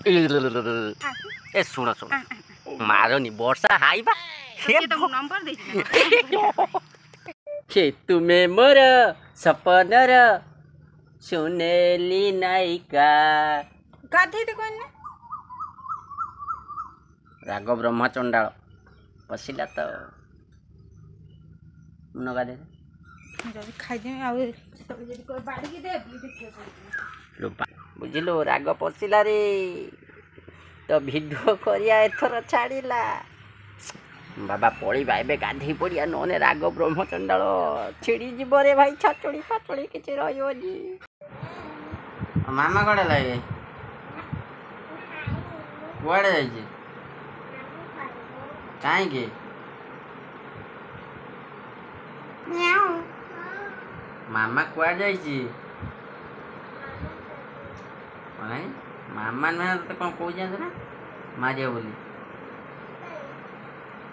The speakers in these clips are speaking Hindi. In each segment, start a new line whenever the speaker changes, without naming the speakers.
ए सुन सुन मारनी वर्षा हाइबा के तुम्हें मोर सपनर सुनेली नायिका
गाधे
राग ब्रह्मचंडाल पशिला तो न गाधे बुझिलु राग पशिला रे तो भिडियो करिया एथर छाड़िला बाबा पड़ीबा एबे गाधे पड़िया नने राग ब्रह्मचंडाल छिड़ी जीव रे भाई छचड़ी फाचड़ी किछि रहियोनी मामा कड़े लागे कुआड़े जाइए कहीं मामा कुआड़े जाइए मामा नुहे तो कौन कौ ना मारिया बोली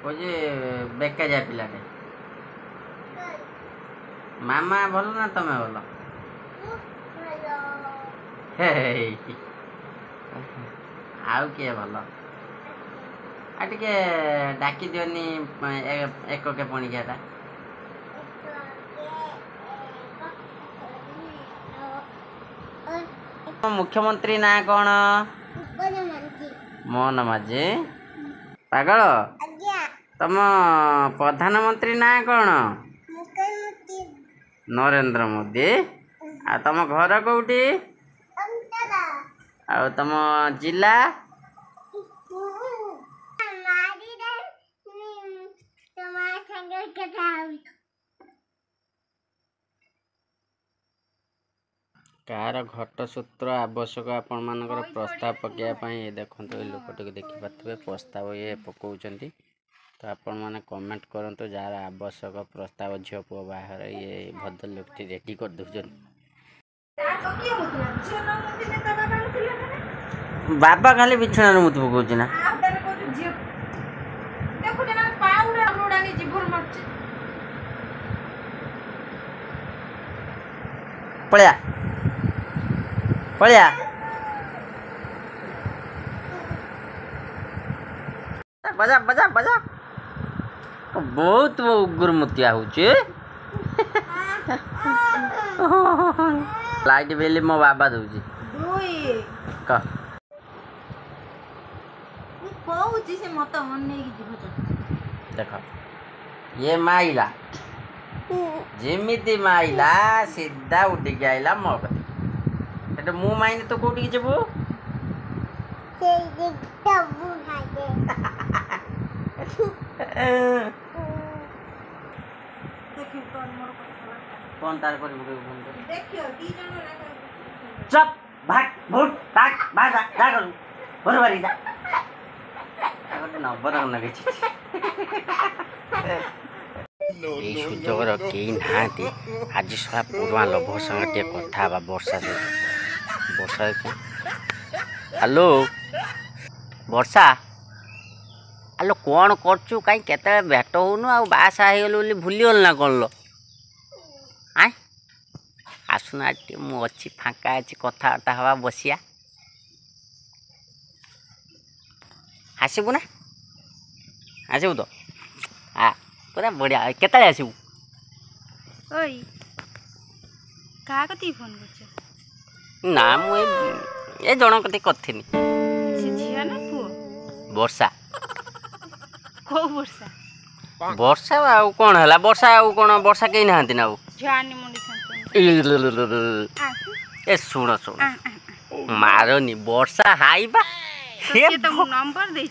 कहे बेका जा पिलाटे मामा भल ना तमें भल आउ किए भल आ टे डाकी दिवनी एक के पणिकियाटा मुख्यमंत्री ना कौन मोहन माझी पागल तम प्रधानमंत्री ना कौन नरेंद्र मोदी आ तम घर कौटी आ तम जिला कार घटसूत्र आवश्यक आपण मानकर प्रस्ताव पकाइवाई देखो ये लोकटी देखिपे प्रस्ताव ये पकाउंट तो आपण मैंने कमेंट करंतु जार आवश्यक प्रस्ताव झील पु बाहर ये भद्र लोकटी रेडी कर दौन बाबा खाली बिछना मुत पकाउच ना पलिया पलिया बजा बजा बजा बहुत उग्रमुतिया हो लाइट बेली मो बाबा दूजी देख ये माइला जिमिति माइला सीधा उठिक आइला मो कते मु माइने तो कोठी जेबो कौन तार कर देखियो ती जण चुप भाग भूत भाग भाग जा करू बरबारी जा अगर न बरम न गछि ए सुजगर के नाती आज सहा पूर्वा लोभ संग टे कथा बा वर्षा से वर्षा हेलो वर्षा हेलो कौन करचु कहीं केते भेट होनु आ बासा हे गेल बोली भूली गल ना कोन लो आ आसुना टी मु अच्छी फांका अच्छी कथाटा हवा बसिया आसबु ना आसबु तो आ पूरा बढ़िया केता आसबु
ओई का कती फोन करछ
ना मु ए जण कती करथिनी
से झिया ना पुओ
वर्षा
को वर्षा
वर्षा आ कोन हला वर्षा आ कोन वर्षा केही नाहंती ना
जानी मुंडी संत
ए सुन सुन मारनी वर्षा हाइबा
के तो नंबर दे